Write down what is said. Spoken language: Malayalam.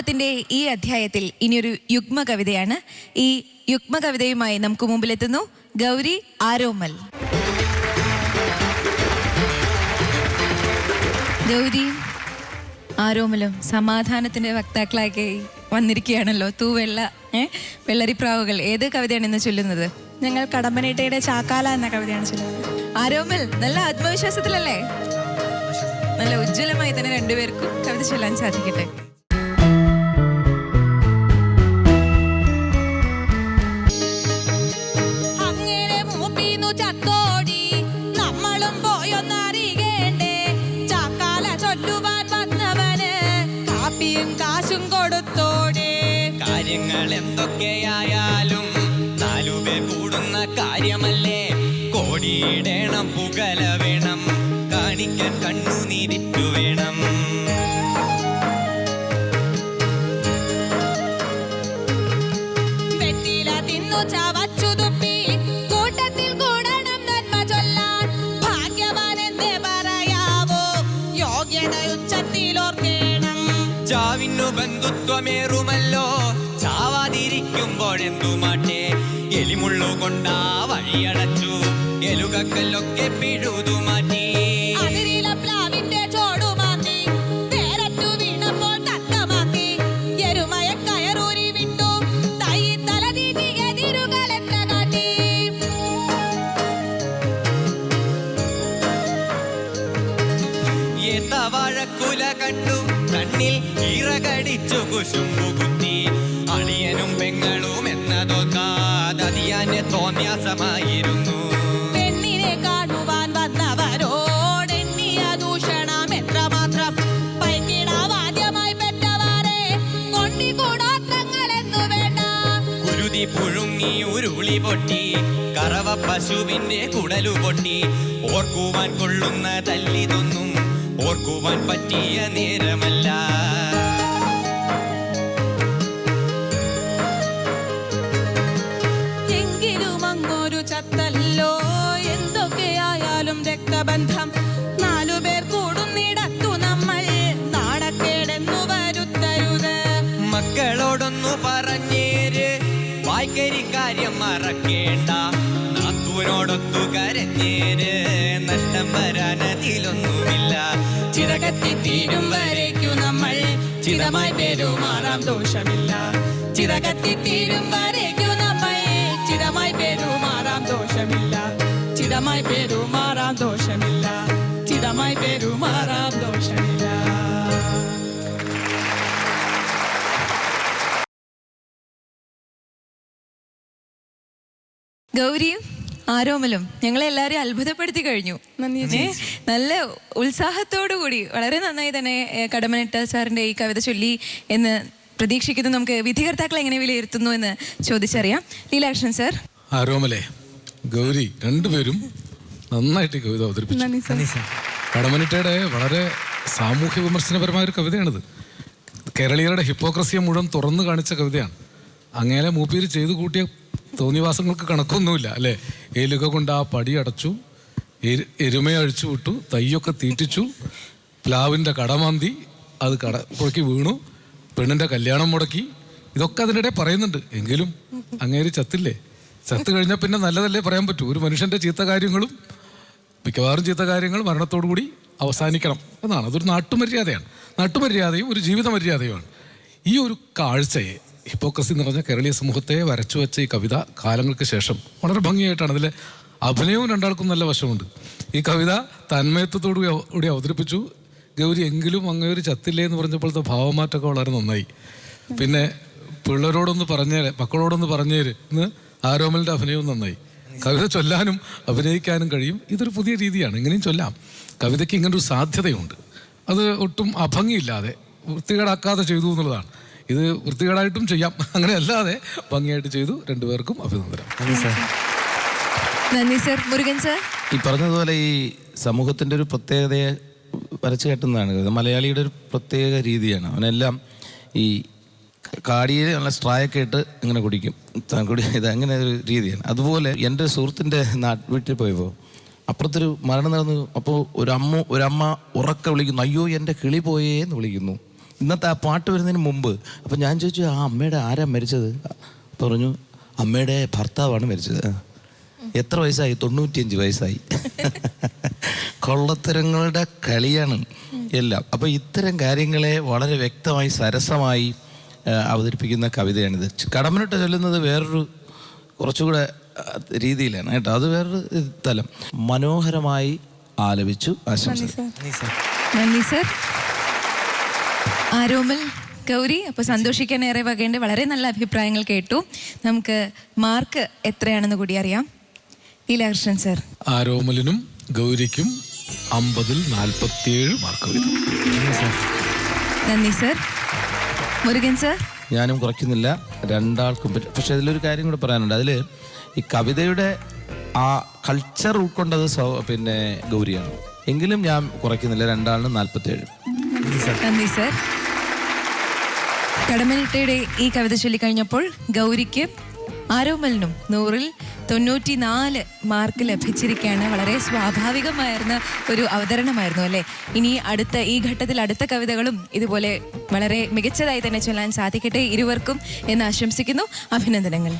10 ഈ അധ്യായത്തിൽ ഇനിയൊരു യുഗ്മ കവിതയാണ്. ഈ യുഗ്മ കവിതയുമായി നമുക്ക് മുമ്പിലെത്തുന്നു ഗൗരി ആരോമൽ. ഗൗരി ആരോമലും സമാധാനത്തിന്റെ വക്താക്കളാക്കി വന്നിരിക്കുകയാണല്ലോ. തൂവെള്ള വെള്ളരിപ്രാവുകൾ. ഏത് കവിതയാണ് ഇന്ന് ചൊല്ലുന്നത്? ഞങ്ങൾ കടമ്പനിട്ടയുടെ ചാക്കാല എന്ന കവിതയാണ് ചൊല്ലുന്നത്. ആരോമൽ നല്ല ആത്മവിശ്വാസത്തിലല്ലേ? നല്ല ഉജ്ജ്വലമായി തന്നെ രണ്ടുപേർക്കും കവിത ചൊല്ലാൻ സാധിക്കട്ടെ. കാശും കൊടുത്തോടെ കാര്യങ്ങൾ എന്തൊക്കെയായാലും 4 പേർ കൂടുന്ന കാര്യമല്ലേ. കോടിയിടേണം പുകല വേണം, കാണിക്കാൻ കണ്ണുനീരിറ്റു വേണം. വെറ്റില തിന്നു ചവച്ചു തുപ്പി കൂട്ടത്തിൽ കൂടണം നന്മ ചൊല്ലാൻ. ഭാഗ്യവാനെന്നേ പറയാവോ, യോഗ്യത ഉച്ചത്തിലോർക്കേണം. ചാവിന്നു ബന്ധുത്വമേറുമല്ലോ, ചാവാതിരിക്കുമ്പോഴെന്തുമാട്ടെ. എലിമുള്ളു കൊണ്ടാ വഴിയടച്ചു, എലുകക്കല്ലൊക്കെ പിഴുതു മാറ്റി. അതിരിലപ്ലാവിന്റെ ചോടുമാന്തി പേരറ്റു വീണപ്പോൾ തത്തമാക്കി. എരുമയെ കയറൂരി വിട്ടു, തൈ തലതീറ്റി എതിരുകൾ എത്ര കാട്ടി. വാഴക്കുല കണ്ടു കണ്ണിൽ ഇറകടിച്ചു കുശുമ്പു കുത്തി. അളിയനും പെങ്ങളും എന്നതൊക്കാതതിയാനെ തോന്യാസമായിരുന്നു. പെണ്ണിനെ കാണുവാൻ വന്നവരോടെണ്ണിയ ദൂഷണം എത്രമാത്രം. പൈക്കിടാവാദ്യമായി പെറ്റവരെ കൊണ്ടിക്കൂടാത്രങ്ങളെന്നു വേണ്ട. കുരുതി പുഴുങ്ങി ഉരുളി പൊട്ടി, കറവ പശുവിന്റെ കുടലു പൊട്ടി. ഓർക്കുവാൻ കൊള്ളുന്ന തല്ലിതൊന്നും ഓർക്കുവാൻ പറ്റിയ നേരമല്ല. എങ്കിലും അങ്ങൊരു ചത്തല്ലോ, എന്തൊക്കെയായാലും രക്തബന്ധം. 4 പേർ കൂടുന്നിടത്തു നമ്മൾ നാണക്കേടെന്നു വരുത്തരുത്. മക്കളോടൊന്നു പറഞ്ഞേര്, വായ്ക്കരി കാര്യം മറക്കേണ്ട. നാത്തൂനോടൊത്തു കരഞ്ഞേര്, നഷ്ടം വരാനതിലൊന്നുമില്ല. ചിറകത്തി തീരും വരേക്കു നമ്മൾ ചിതമായി പെരുമാറാം ദോഷമില്ല. ചിറകത്തി തീരും വരേക്കു നമ്മൾ ചിതമായി പെരുമാറാം ദോഷമില്ല. ചിതമായി പെരുമാറാം ദോഷമില്ല. ചിതമായി പെരുമാറാം ദോഷമില്ല. ഗൗരിയും ആരോമലും ഞങ്ങളെ എല്ലാവരും അത്ഭുതപ്പെടുത്തി കഴിഞ്ഞു. നല്ല ഉത്സാഹത്തോടു കൂടി വളരെ നന്നായി തന്നെ കടമ്പനിട്ട സാറിന്റെ ഈ കവിത ചൊല്ലി എന്ന് പ്രതീക്ഷിക്കുന്നു. നമുക്ക് വിധികർത്താക്കൾ എങ്ങനെ വിലയിരുത്തുന്നു എന്ന് ചോദിച്ചറിയാം. ലീലാകൃഷ്ണൻ സാർ. ആരോമലെ, ഗൗരി രണ്ടുപേരും നന്നായിട്ട് കവിത അവതരിപ്പിച്ചു. കടമ്പനിട്ടയുടെ വളരെ സാമൂഹ്യ വിമർശനപരമായ ഒരു കവിതയാണിത്. കേരളീയരുടെ ഹിപ്പോക്രസിയെ മുഴുവൻ തുറന്നു കാണിച്ച കവിതയാണ്. അങ്ങേലെ മൂപ്പീര് ചെയ്തു കൂട്ടിയ തോന്നിവാസങ്ങൾക്ക് കണക്കൊന്നുമില്ല അല്ലേ. ഏലുക കൊണ്ട് ആ പടി അടച്ചു, എരുമയെ അഴിച്ചു വിട്ടു, തയ്യൊക്കെ തീറ്റിച്ചു, പ്ലാവിൻ്റെ കടമാന്തി, അത് പുഴക്കി വീണു, പെണ്ണിൻ്റെ കല്യാണം മുടക്കി. ഇതൊക്കെ അതിനിടെ പറയുന്നുണ്ട്. എങ്കിലും അങ്ങേര് ചത്തില്ലേ. ചത്ത് കഴിഞ്ഞാൽ പിന്നെ നല്ലതല്ലേ പറയാൻ പറ്റൂ. ഒരു മനുഷ്യൻ്റെ ചീത്ത കാര്യങ്ങളും മിക്കവാറും ചീത്ത കാര്യങ്ങൾ മരണത്തോടു കൂടി അവസാനിക്കണം എന്നാണ്. അതൊരു നാട്ടുമര്യാദയാണ്. നാട്ടുമര്യാദയും ഒരു ജീവിത മര്യാദയുമാണ്. ഈ ഒരു കാഴ്ചയെ, ഹിപ്പോക്രസി നിറഞ്ഞ കേരളീയ സമൂഹത്തെ വരച്ചു വെച്ച ഈ കവിത കാലങ്ങൾക്ക് ശേഷം വളരെ ഭംഗിയായിട്ടാണ്. അതിലെ അഭിനയവും രണ്ടാൾക്കും നല്ല വശമുണ്ട്. ഈ കവിത തന്മയത്വത്തോടു കൂടി അവതരിപ്പിച്ചു. ഗൗരി എങ്കിലും അങ്ങയൊരു ചത്തില്ലേ എന്ന് പറഞ്ഞപ്പോഴത്തെ ഭാവമാറ്റമൊക്കെ വളരെ നന്നായി. പിന്നെ പിള്ളേരോടൊന്ന് പറഞ്ഞേര്, മക്കളോടൊന്ന് പറഞ്ഞേര് എന്ന് ആരോമലിൻ്റെ അഭിനയവും നന്നായി. കവിത ചൊല്ലാനും അഭിനയിക്കാനും കഴിയും. ഇതൊരു പുതിയ രീതിയാണ്. ഇങ്ങനെയും ചൊല്ലാം. കവിതയ്ക്ക് ഇങ്ങനൊരു സാധ്യതയുണ്ട്. അത് ഒട്ടും അഭംഗിയില്ലാതെ വൃത്തികേടാക്കാതെ ചെയ്തു എന്നുള്ളതാണ്. ഇത് വൃത്തികേടായിട്ടും ചെയ്യാം, അങ്ങനെ അല്ലാതെ ഭംഗിയായിട്ട് ചെയ്തു. രണ്ടുപേർക്കും അഭിനന്ദനം. നന്ദി സർ. മുരുകൻ സർ. ഈ പറഞ്ഞതുപോലെ ഈ സമൂഹത്തിൻ്റെ ഒരു പ്രത്യേകതയെ വരച്ചു കെട്ടുന്നതാണ്. മലയാളിയുടെ ഒരു പ്രത്യേക രീതിയാണ്. അവനെല്ലാം ഈ കാടിയിൽ നല്ല സ്ട്രായൊക്കെ ഇട്ട് ഇങ്ങനെ കുടിക്കും. ഇത് അങ്ങനെ ഒരു രീതിയാണ്. അതുപോലെ എൻ്റെ സുഹൃത്തിൻ്റെ വീട്ടിൽ പോയപ്പോൾ അപ്പുറത്തൊരു മരണം നടന്നു. അപ്പോൾ ഒരമ്മ ഉറക്കെ വിളിക്കുന്നു, അയ്യോ എൻ്റെ കിളി പോയേ എന്ന് വിളിക്കുന്നു. ഇന്നത്തെ ആ പാട്ട് വരുന്നതിന് മുമ്പ്. അപ്പം ഞാൻ ചോദിച്ചു, ആ അമ്മയുടെ ആരാ മരിച്ചത്? പറഞ്ഞു, അമ്മയുടെ ഭർത്താവാണ് മരിച്ചത്. എത്ര വയസ്സായി? 95 വയസ്സായി. കൊള്ളത്തരങ്ങളുടെ കളിയാണ് എല്ലാം. അപ്പോൾ ഇത്തരം കാര്യങ്ങളെ വളരെ വ്യക്തമായി സരസമായി അവതരിപ്പിക്കുന്ന കവിതയാണിത്. കടമ്മനിട്ട ചൊല്ലുന്നത് വേറൊരു കുറച്ചുകൂടെ രീതിയിലാണ് കേട്ടോ, അത് വേറൊരു തലം. മനോഹരമായി ആലപിച്ചു. ആശംസ. നന്ദി സർ. ആരോമൽ, ഗൗരി, അപ്പോൾ സന്തോഷിക്കാൻ ഏറെ വകയുണ്ട്. വളരെ നല്ല അഭിപ്രായങ്ങൾ കേട്ടു. നമുക്ക് മാർക്ക് എത്രയാണെന്ന് കൂടി അറിയാം. ലീലാകൃഷ്ണൻ സർ. ആരോമലിനും ഗൗരിക്കും 50-ൽ 47 മാർക്ക് വീതം. നന്ദി സർ. മുരുകൻ സർ. ഞാനും കുറയ്ക്കുന്നില്ല, രണ്ടാൾക്കും പറ്റും. പക്ഷെ അതിലൊരു കാര്യം കൂടെ പറയാനുണ്ട്. അതിൽ ഈ കവിതയുടെ ആ കൾച്ചർ ഉൾക്കൊണ്ടത് പിന്നെ ഗൗരിയാണ്. എങ്കിലും ഞാൻ കുറയ്ക്കുന്നില്ല, രണ്ടാളിനും 47. നന്ദി സർ. കടമ്മനിട്ടയുടെ ഈ കവിത ചൊല്ലിക്കഴിഞ്ഞപ്പോൾ ഗൗരിക്ക് ആരോമലിനും 100-ൽ 94 മാർക്ക് ലഭിച്ചിരിക്കുകയാണ്. വളരെ സ്വാഭാവികമായിരുന്ന ഒരു അവതരണമായിരുന്നു അല്ലേ? ഇനി ഈ ഘട്ടത്തിൽ അടുത്ത കവിതകളും ഇതുപോലെ വളരെ മികച്ചതായി തന്നെ ചൊല്ലാൻ സാധിക്കട്ടെ ഇരുവർക്കും എന്ന് ആശംസിക്കുന്നു. അഭിനന്ദനങ്ങൾ.